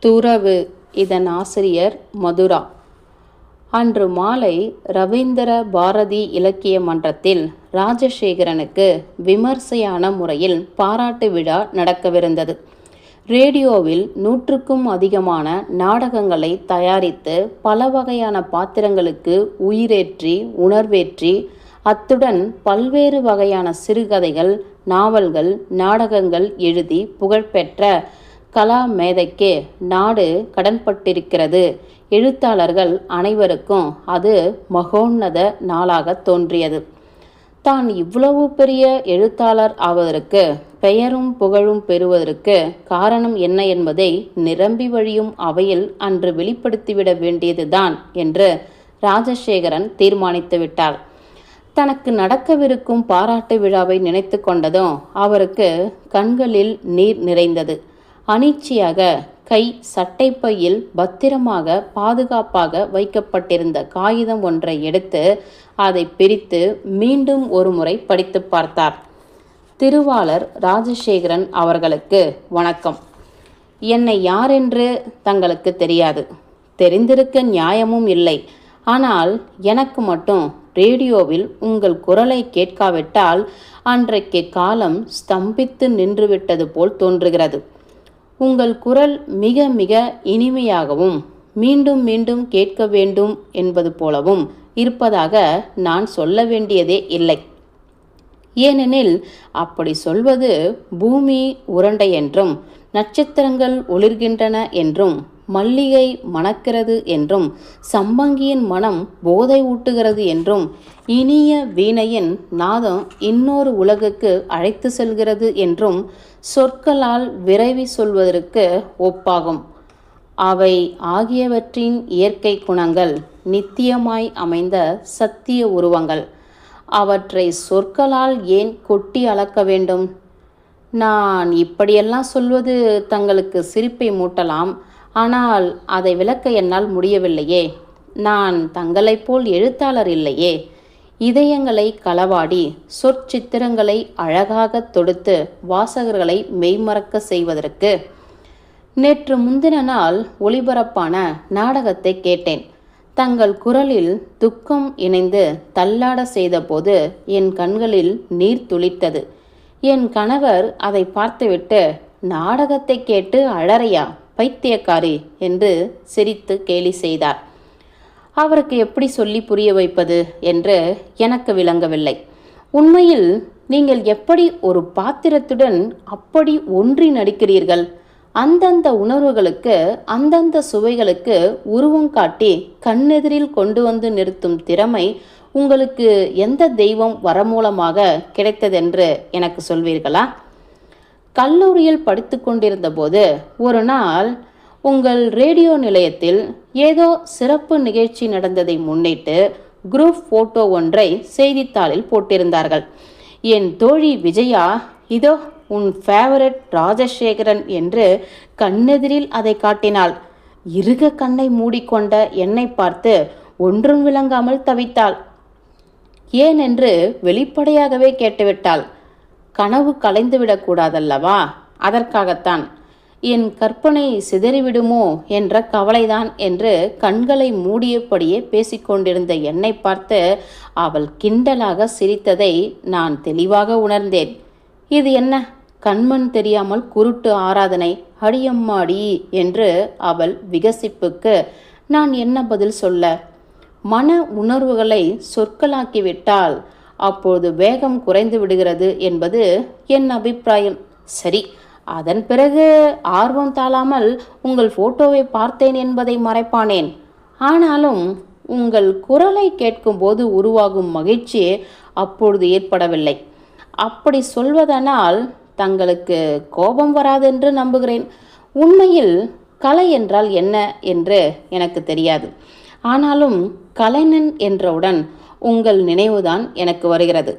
துறவு. இதன் ஆசிரியர் மதுரா. அன்று மாலை ரவீந்திர பாரதி இலக்கிய மன்றத்தில் ராஜசேகரனுக்கு விமர்சையான முறையில் பாராட்டு விழா நடக்கவிருந்தது. ரேடியோவில் 100க்கும் அதிகமான நாடகங்களை தயாரித்து பல வகையான பாத்திரங்களுக்கு உயிரேற்றி உணர்வேற்றி அத்துடன் பல்வேறு வகையான சிறுகதைகள், நாவல்கள், நாடகங்கள் எழுதி புகழ்பெற்ற கலா மேதைக்கு நாடு கடன்பட்டிருக்கிறது. எழுத்தாளர்கள் அனைவருக்கும் அது மகோன்னத நாளாக தோன்றியது. தான் இவ்வளவு பெரிய எழுத்தாளர் ஆவதற்கு, பெயரும் புகழும் பெறுவதற்கு காரணம் என்ன என்பதை நிரம்பி வழியும் அவையில் அன்று வெளிப்படுத்திவிட வேண்டியதுதான் என்று ராஜசேகரன் தீர்மானித்து விட்டார். தனக்கு நடக்கவிருக்கும் பாராட்டு விழாவை நினைத்து கொண்டதும் அவருக்கு கண்களில் நீர் நிறைந்தது. அனிச்சையாக கை சட்டைப்பையில் பத்திரமாக பாதுகாப்பாக வைக்கப்பட்டிருந்த காகிதம் ஒன்றை எடுத்து அதை பிரித்து மீண்டும் ஒரு முறை படித்து பார்த்தார். திருவாளர் ராஜசேகரன் அவர்களுக்கு வணக்கம். என்னை யாரென்று தங்களுக்கு தெரியாது, தெரிந்திருக்க நியாயமும் இல்லை. ஆனால் எனக்கு மட்டும் ரேடியோவில் உங்கள் குரலை கேட்காவிட்டால் அன்றைக்கு காலம் ஸ்தம்பித்து நின்றுவிட்டது போல் தோன்றுகிறது. உங்கள் குரல் மிக மிக இனிமையாகவும் மீண்டும் மீண்டும் கேட்க வேண்டும் என்பது போலவும் இருப்பதாக நான் சொல்ல வேண்டியதே இல்லை. ஏனெனில் அப்படி சொல்வது பூமி உருண்டை என்றும், நட்சத்திரங்கள் ஒளிர்கின்றன என்றும், மல்லிகை மணக்கிறது என்றும், சம்பங்கியின் மனம் போதை ஊட்டுகிறது என்றும், இனிய வீணையின் நாதம் இன்னொரு உலகுக்கு அழைத்து செல்கிறது என்றும் சொற்களால் விரைவி சொல்வதற்கு ஒப்பாகும். அவை ஆகியவற்றின் இயற்கை குணங்கள் நித்தியமாய் அமைந்த சத்திய உருவங்கள். அவற்றை சொற்களால் ஏன் கொட்டி அளக்க வேண்டும்? நான் இப்படியெல்லாம் சொல்வது தங்களுக்கு சிரிப்பை மூட்டலாம். ஆனால் அதை விளக்க என்னால் முடியவில்லையே. நான் தங்களைப் போல் எழுத்தாளர் இல்லையே. இதயங்களை களவாடி சொற்சித்திரங்களை அழகாக தொடுத்து வாசகர்களை மெய்மறக்க செய்வதற்கு. நேற்று முந்தின நாள் ஒளிபரப்பான நாடகத்தை கேட்டேன். தங்கள் குரலில் துக்கம் இணைந்து தள்ளாட செய்தபோது என் கண்களில் நீர் துளித்தது. என் கணவர் அதை பார்த்துவிட்டு, நாடகத்தை கேட்டு அழறையா பைத்தியக்காரி என்று சிரித்து கேலி செய்தார். அவருக்கு எப்படி சொல்லி புரிய வைப்பது என்று எனக்கு விளங்கவில்லை. உண்மையில் நீங்கள் எப்படி ஒரு பாத்திரத்துடன் அப்படி ஒன்றி நடிக்கிறீர்கள்? அந்தந்த உணர்வுகளுக்கு, அந்தந்த சுவைகளுக்கு உருவம் காட்டி கண்ணெதிரில் கொண்டு வந்து நிறுத்தும் திறமை உங்களுக்கு எந்த தெய்வம் வரமூலமாக கிடைத்ததென்று எனக்கு சொல்வீர்களா? கல்லூரியில் படித்து கொண்டிருந்த போது ஒரு நாள் உங்கள் ரேடியோ நிலையத்தில் ஏதோ சிறப்பு நிகழ்ச்சி நடந்ததை முன்னிட்டு குரூப் போட்டோ ஒன்றை செய்தித்தாளில் போட்டிருந்தார்கள். என் தோழி விஜயா, இதோ உன் ஃபேவரட் ராஜசேகரன் என்று கண்ணெதிரில் அதை காட்டினாள். இறுக கண்ணை மூடிக்கொண்ட என்னை பார்த்து ஒன்றும் விளங்காமல் தவித்தாள். ஏனென்று வெளிப்படையாகவே கேட்டுவிட்டாள். கனவு கலைந்துவிடக்கூடாதல்லவா, அதற்காகத்தான். என் கற்பனை சிதறிவிடுமோ என்ற கவலைதான் என்று கண்களை மூடியபடியே பேசிக்கொண்டிருந்த என்னை பார்த்து அவள் கிண்டலாக சிரித்ததை நான் தெளிவாக உணர்ந்தேன். இது என்ன கண்மண் தெரியாமல் குருட்டு ஆராதனை, அடியம்மாடி என்று அவள் விகசிப்புக்கு நான் என்ன பதில் சொல்ல? மன உணர்வுகளை சொற்களாக்கிவிட்டால் அப்போது வேகம் குறைந்து விடுகிறது என்பது என் அபிப்பிராயம். சரி, அதன் பிறகு ஆர்வம் தாழாமல் உங்கள் போட்டோவை பார்த்தேன் என்பதை மறைப்பானேன். ஆனாலும் உங்கள் குரலை கேட்கும்போது உருவாகும் மகிழ்ச்சி அப்பொழுது ஏற்படவில்லை. அப்படி சொல்வதனால் தங்களுக்கு கோபம் வராதென்று நம்புகிறேன். உண்மையில் கலை என்றால் என்ன என்று எனக்கு தெரியாது. ஆனாலும் கலைஞன் என்றவுடன் உங்கள் நினைவுதான் எனக்கு வருகிறது.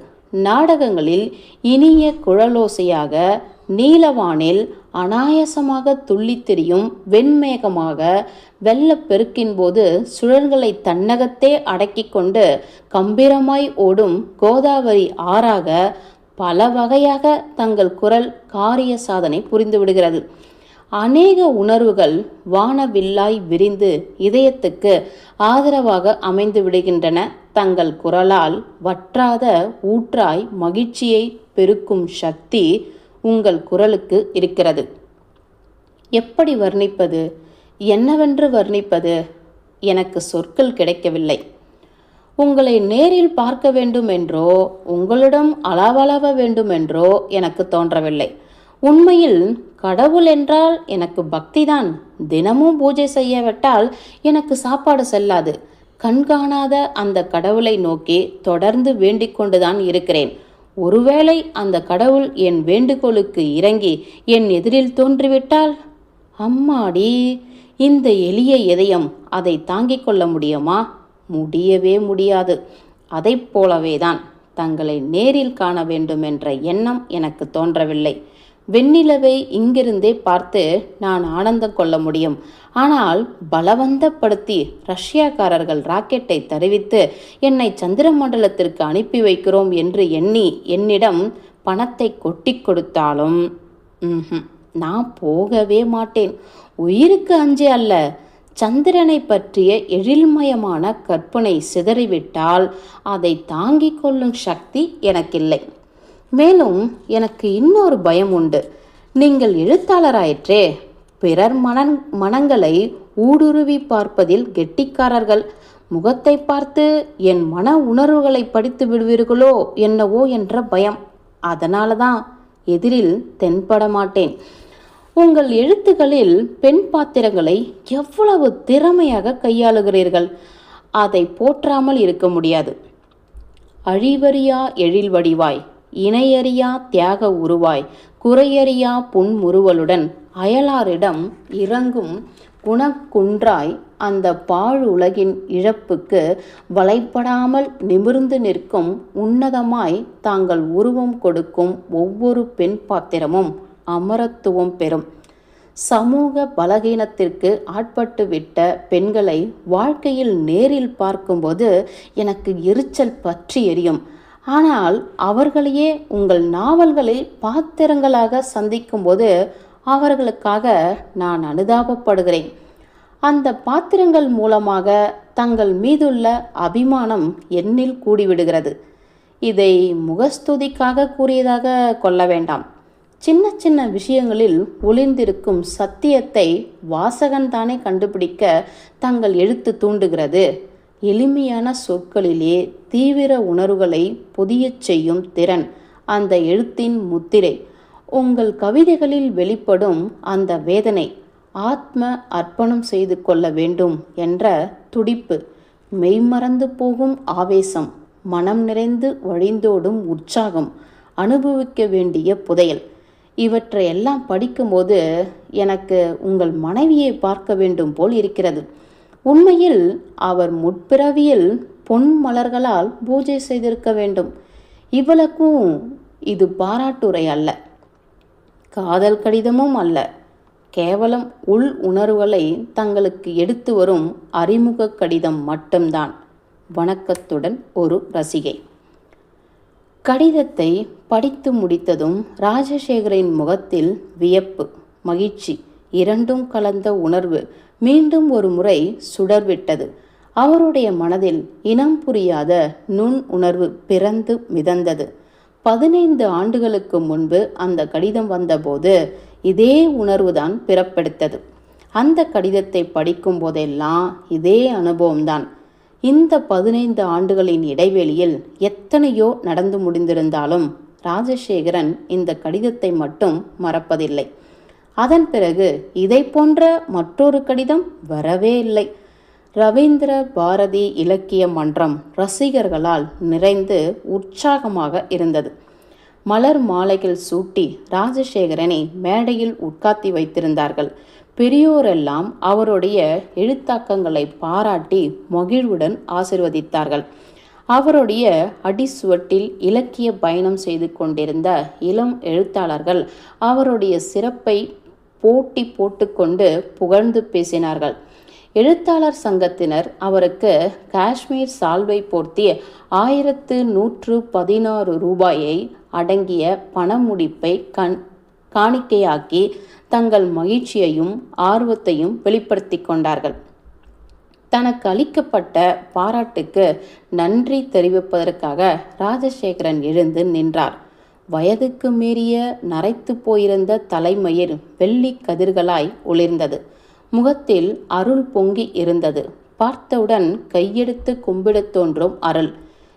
நாடகங்களில் இனிய குழலோசையாக நீலவானில் அனாயசமாக துள்ளித் திரியும் வெண்மேகமாக வெள்ளப்பெருக்கின் போது சுழல்களை தன்னகத்தே அடக்கி கொண்டு கம்பீரமாய் ஓடும் கோதாவரி ஆறாக பல வகையாக தங்கள் குரல் காரிய சாதனை புரிந்து விடுகிறது. அநேக உணர்வுகள் வானவில்லாய் விரிந்து இதயத்துக்கு ஆதரவாக அமைந்து விடுகின்றன. தங்கள் குரலால் வற்றாத ஊற்றாய் மகிழ்ச்சியை பெருக்கும் சக்தி உங்கள் குரலுக்கு இருக்கிறது. எப்படி வர்ணிப்பது? என்னவென்று வர்ணிப்பது? எனக்கு சொற்கள் கிடைக்கவில்லை. உங்களை நேரில் பார்க்க வேண்டும் என்றோ உங்களிடம் அளவளவ வேண்டுமென்றோ எனக்கு தோன்றவில்லை. உண்மையில் கடவுள் என்றால் எனக்கு பக்திதான். தினமும் பூஜை செய்யவிட்டால் எனக்கு சாப்பாடு செல்லாது. கண்காணாத அந்த கடவுளை நோக்கி தொடர்ந்து வேண்டிக் கொண்டுதான் இருக்கிறேன். ஒருவேளை அந்த கடவுள் என் வேண்டுகோளுக்கு இறங்கி என் எதிரில் தோன்றிவிட்டால், அம்மாடி, இந்த எளிய இதயம் அதை தாங்கிக் கொள்ள முடியுமா? முடியவே முடியாது. அதை போலவேதான் தங்களை நேரில் காண வேண்டும் என்ற எண்ணம் எனக்கு தோன்றவில்லை. வெண்ணிலவை இங்கிருந்தே பார்த்து நான் ஆனந்தம் கொள்ள முடியும். ஆனால் பலவந்தப்படுத்தி ரஷ்யாக்காரர்கள் ராக்கெட்டை தருவித்து என்னை சந்திர மண்டலத்திற்கு அனுப்பி வைக்கிறோம் என்று எண்ணி என்னிடம் பணத்தை கொட்டி கொடுத்தாலும் நான் போகவே மாட்டேன். உயிருக்கு அஞ்சு அல்ல, சந்திரனை பற்றிய எழில்மயமான கற்பனை சிதறிவிட்டால் அதை தாங்கிக் கொள்ளும் சக்தி எனக்கில்லை. மேலும் எனக்கு இன்னொரு பயம் உண்டு. நீங்கள் எழுத்தாளராயிற்றே, பிறர் மனங்களை ஊடுருவி பார்ப்பதில் கெட்டிக்காரர்கள். முகத்தை பார்த்து என் மன உணர்வுகளை படித்து விடுவீர்களோ என்னவோ என்ற பயம். அதனால தான் எதிரில் தென்பட மாட்டேன். உங்கள் எழுத்துக்களில் பெண் பாத்திரங்களை எவ்வளவு திறமையாக கையாளுகிறீர்கள். அதை போற்றாமல் இருக்க முடியாது. அழிவறியா எழில் வடிவாய், இணையறியா தியாக உருவாய், குறையறியா புன்முறுவலுடன் அயலாரிடம் இறங்கும் குணக்குன்றாய், அந்த பாழுலகின் இழப்புக்கு வலைப்படாமல் நிமிர்ந்து நிற்கும் உன்னதமாய் தாங்கள் உருவம் கொடுக்கும் ஒவ்வொரு பெண் பாத்திரமும் அமரத்துவம் பெறும். சமூக பலகீனத்திற்கு ஆட்பட்டு விட்ட பெண்களை வாழ்க்கையில் நேரில் பார்க்கும்போது எனக்கு எரிச்சல் பற்றி எரியும். ஆனால் அவர்களையே உங்கள் நாவல்களில் பாத்திரங்களாக சந்திக்கும்போது அவர்களுக்காக நான் அனுதாபப்படுகிறேன். அந்த பாத்திரங்கள் மூலமாக தங்கள் மீதுள்ள அபிமானம் என்னில் கூடிவிடுகிறது. இதை முகஸ்துதிக்காக கூறியதாக கொள்ள வேண்டாம். சின்ன சின்ன விஷயங்களில் ஒளிந்திருக்கும் சத்தியத்தை வாசகன்தானே கண்டுபிடிக்க தங்கள் எழுத்து தூண்டுகிறது. எளிமையான சொற்களிலே தீவிர உணர்வுகளை பொதியச் செய்யும் திறன் அந்த எழுத்தின் முத்திரை. உங்கள் கவிதைகளில் வெளிப்படும் அந்த வேதனை, ஆத்ம அர்ப்பணம் செய்து கொள்ள வேண்டும் என்ற துடிப்பு, மெய்மறந்து போகும் ஆவேசம், மனம் நிறைந்து வழிந்தோடும் உற்சாகம், அனுபவிக்க வேண்டிய புதையல், இவற்றையெல்லாம் படிக்கும்போது எனக்கு உங்கள் மனைவியை பார்க்க வேண்டும் போல் இருக்கிறது. உண்மையில் அவர் முற்பிறவியில் பொன் மலர்களால் பூஜை செய்திருக்க வேண்டும். இவளுக்கும் இது பாராட்டுரை அல்ல, காதல் கடிதமும் அல்ல. கேவலம் உள் உணர்வுகளை தங்களுக்கு எடுத்து வரும் அறிமுக கடிதம் மட்டும்தான். வணக்கத்துடன், ஒரு ரசிகை. கடிதத்தை படித்து முடித்ததும் ராஜசேகரின் முகத்தில் வியப்பு, மகிழ்ச்சி இரண்டும் கலந்த உணர்வு மீண்டும் ஒரு முறை சுடர்விட்டது. அவருடைய மனதில் இனம் புரியாத நுண் உணர்வு பிறந்து மிதந்தது. 15 ஆண்டுகளுக்கு முன்பு அந்த கடிதம் வந்தபோது இதே உணர்வுதான் பிறப்பெடுத்தது. அந்த கடிதத்தை படிக்கும் போதெல்லாம் இதே அனுபவம்தான். இந்த 15 ஆண்டுகளின் இடைவெளியில் எத்தனையோ நடந்து முடிந்திருந்தாலும் ராஜசேகரன் இந்த கடிதத்தை மட்டும் மறப்பதில்லை. அதன் பிறகு இதை போன்ற மற்றொரு கடிதம் வரவே இல்லை. ரவீந்திர பாரதி இலக்கிய மன்றம் ரசிகர்களால் நிறைந்து உற்சாகமாக இருந்தது. மலர் மாலைகள் சூட்டி ராஜசேகரனை மேடையில் உட்கார்த்தி வைத்திருந்தார்கள். பெரியோரெல்லாம் அவருடைய எழுத்தாக்கங்களை பாராட்டி மகிழ்வுடன் ஆசிர்வதித்தார்கள். அவருடைய அடிசுவட்டில் இலக்கிய பயணம் செய்து கொண்டிருந்த இளம் எழுத்தாளர்கள் அவருடைய சிறப்பை போட்டி போட்டுக்கொண்டு புகழ்ந்து பேசினார்கள். எழுத்தாளர் சங்கத்தினர் அவருக்கு காஷ்மீர் சால்வை போர்த்தி 1116 ரூபாயை அடங்கிய பணமுடிப்பை காணிக்கையாக்கி தங்கள் மகிழ்ச்சியையும் ஆர்வத்தையும் வெளிப்படுத்தி கொண்டார்கள். தனக்கு அளிக்கப்பட்ட பாராட்டுக்கு நன்றி தெரிவிப்பதற்காக ராஜசேகரன் எழுந்து நின்றார். வயதுக்கு மீறிய நரைத்து போயிருந்த தலைமயிர் வெள்ளி கதிர்களாய் ஒளிர்ந்தது. முகத்தில் அருள் பொங்கி இருந்தது. பார்த்தவுடன் கையெடுத்து கும்பிடத் தோன்றும் அருள்.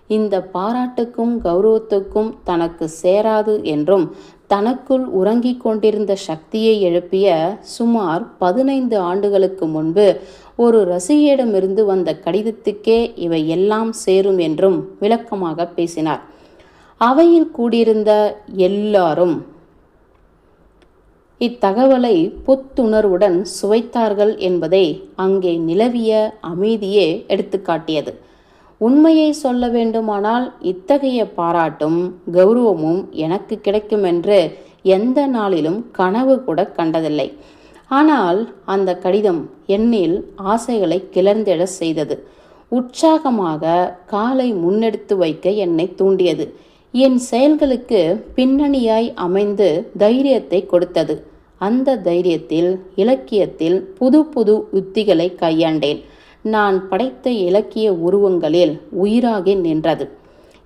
இந்த பாராட்டுக்கும் கௌரவத்துக்கும் தனக்கு சேராது என்றும் தனக்குள் உறங்கிக் கொண்டிருந்த சக்தியை எழுப்பிய சுமார் 15 ஆண்டுகளுக்கு முன்பு ஒரு ரசிகையிடமிருந்து வந்த கடிதத்துக்கே இவை எல்லாம் சேரும் என்றும் விளக்கமாக பேசினார். அவையில் கூடியிருந்த எல்லாரும் இத்தகவலை புத்துணர்வுடன் சுவைத்தார்கள் என்பதை அங்கே நிலவிய அமைதியே எடுத்துக்காட்டியது. உண்மையை சொல்ல வேண்டுமானால் இத்தகைய பாராட்டும் கௌரவமும் எனக்கு கிடைக்கும் என்று எந்த நாளிலும் கனவு கூட கண்டதில்லை. ஆனால் அந்த கடிதம் என்னில் ஆசைகளை கிளர்ந்தெழ செய்தது. உற்சாகமாக காலை முன்னெடுத்து வைக்க என்னை தூண்டியது. என் செயல்களுக்கு பின்னணியாய் அமைந்து தைரியத்தை கொடுத்தது. அந்த தைரியத்தில் இலக்கியத்தில் புது புது உத்திகளை கையாண்டேன். நான் படைத்த இலக்கிய உருவங்களில் உயிராகி நின்றது.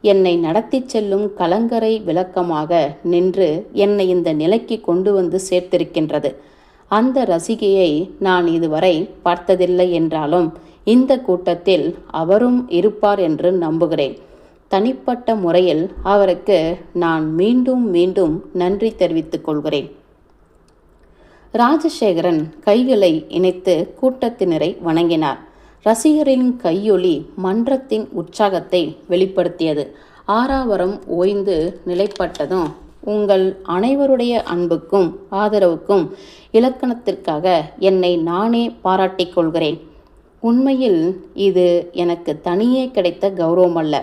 என்னை நடத்தி செல்லும் கலங்கரை விளக்கமாக நின்று என்னை இந்த நிலைக்கு கொண்டு வந்து சேர்த்திருக்கின்றது. அந்த ரசிகையை நான் இதுவரை பார்த்ததில்லை என்றாலும் இந்த கூட்டத்தில் அவரும் இருப்பார் என்று நம்புகிறேன். தனிப்பட்ட முறையில் அவருக்கு நான் மீண்டும் மீண்டும் நன்றி தெரிவித்துக் கொள்கிறேன். ராஜசேகரன் கைகளை இணைத்து கூட்டத்தினரை வணங்கினார். ரசிகரின் கையொலி மன்றத்தின் உற்சாகத்தை வெளிப்படுத்தியது. ஆரவாரம் ஓய்ந்து நிலைப்பட்டதும், உங்கள் அனைவருடைய அன்புக்கும் ஆதரவுக்கும் இலக்கணத்திற்காக என்னை நானே பாராட்டிக் கொள்கிறேன். உண்மையில் இது எனக்கு தனியே கிடைத்த கௌரவம் அல்ல,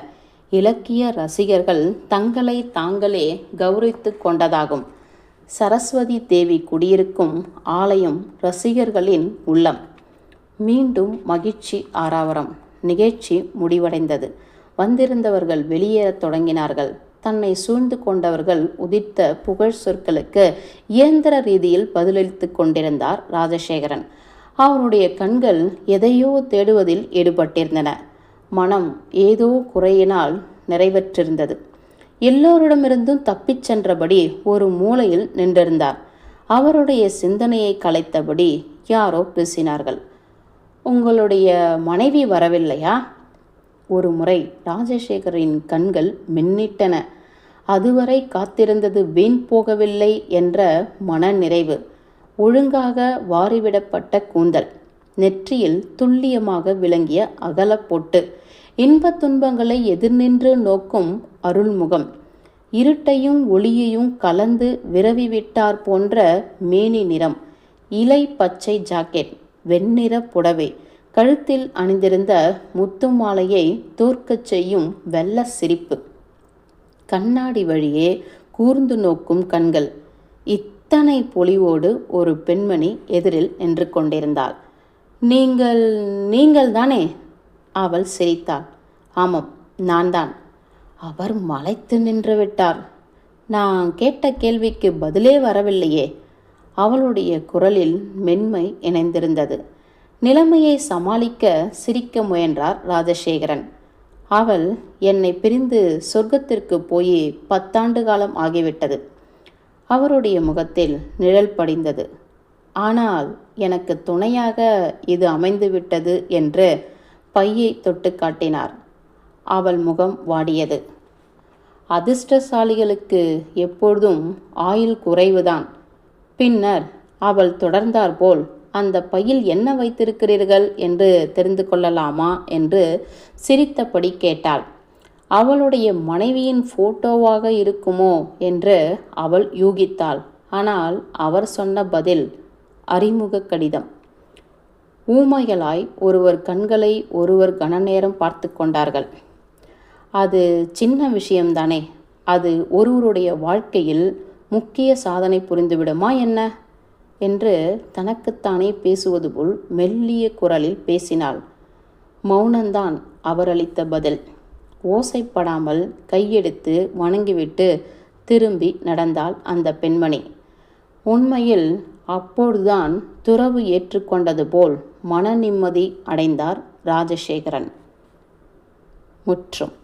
இலக்கிய ரசிகர்கள் தங்களை தாங்களே கௌரவித்து கொண்டதாகும். சரஸ்வதி தேவி குடியிருக்கும் ஆலயம் ரசிகர்களின் உள்ளம். மீண்டும் மகிழ்ச்சி ஆரவாரம். நிகழ்ச்சி முடிவடைந்தது. வந்திருந்தவர்கள் வெளியேறத் தொடங்கினார்கள். தன்னை சூழ்ந்து கொண்டவர்கள் உதித்த புகழ் சொற்களுக்கு இயந்திர ரீதியில் பதிலளித்து கொண்டிருந்தார் ராஜசேகரன். அவனுடைய கண்கள் எதையோ தேடுவதில் ஈடுபட்டிருந்தன. மனம் ஏதோ குறையினால் நிறைவேற்றிருந்தது. எல்லோரிடமிருந்தும் தப்பிச் சென்றபடி ஒரு மூலையில் நின்றிருந்தார். அவருடைய சிந்தனையை கலைத்தபடி யாரோ பேசினார்கள். உங்களுடைய மனைவி வரவில்லையா? ஒரு முறை ராஜசேகரின் கண்கள் மின்னிட்டன. அதுவரை காத்திருந்தது வீண் போகவில்லை என்ற மன நிறைவு. ஒழுங்காக வாரிவிடப்பட்ட கூந்தல், நெற்றியில் துல்லியமாக விளங்கிய அகலப்பொட்டு, இன்பத் துன்பங்களை எதிர்நின்று நோக்கும் அருள்முகம், இருட்டையும் ஒளியையும் கலந்து விரவிவிட்டார் போன்ற மேனி நிறம், இலை பச்சை ஜாக்கெட், வெண்ணிற புடவை, கழுத்தில் அணிந்திருந்த முத்து மாலையை தோற்கச் செய்யும் வெள்ள சிரிப்பு, கண்ணாடி வழியே கூர்ந்து நோக்கும் கண்கள். இத்தனை பொலிவோடு ஒரு பெண்மணி எதிரில் நின்று கொண்டிருந்தாள். நீங்கள் தானே? அவள் சிரித்தாள். ஆமாம், நான் தான். அவர் மலைத்து நின்று விட்டார். நான் கேட்ட கேள்விக்கு பதிலே வரவில்லையே. அவளுடைய குரலில் மென்மை இணைந்திருந்தது. நிலைமையை சமாளிக்க சிரிக்க முயன்றார் ராஜசேகரன். அவள் என்னை பிரிந்து சொர்க்கத்திற்கு போய் 10 ஆண்டு காலம் ஆகிவிட்டது. அவருடைய முகத்தில் நிழல் படிந்தது. ஆனால் எனக்கு துணையாக இது அமைந்துவிட்டது என்று பையை தொட்டு காட்டினார். அவள் முகம் வாடியது. அதிர்ஷ்டசாலிகளுக்கு எப்பொழுதும் ஆயுள் குறைவுதான். பின்னர் அவள் தொடர்ந்தார் போல், அந்த பையில் என்ன வைத்திருக்கிறீர்கள் என்று தெரிந்து கொள்ளலாமா என்று சிரித்தபடி கேட்டாள். அவளுடைய மனைவியின் போட்டோவாக இருக்குமோ என்று அவள் யூகித்தாள். ஆனால் அவர் சொன்ன பதில் அறிமுக கடிதம். ஊமைகளாய் ஒருவர் கண்களை ஒருவர் கனநேரம் பார்த்து கொண்டார்கள். அது சின்ன விஷயம்தானே, அது ஒருவருடைய வாழ்க்கையில் முக்கிய சாதனை புரிந்துவிடுமா என்ன என்று தனக்குத்தானே பேசுவது போல் மெல்லிய குரலில் பேசினாள். மௌனந்தான் அவர் அளித்த பதில். ஓசைப்படாமல் கையெடுத்து வணங்கிவிட்டு திரும்பி நடந்தாள் அந்த பெண்மணி. உண்மையில் அப்பொழுதுதான் துறவு ஏற்றுக்கொண்டது போல் மன நிம்மதி அடைந்தார் ராஜசேகரன். முற்றும்.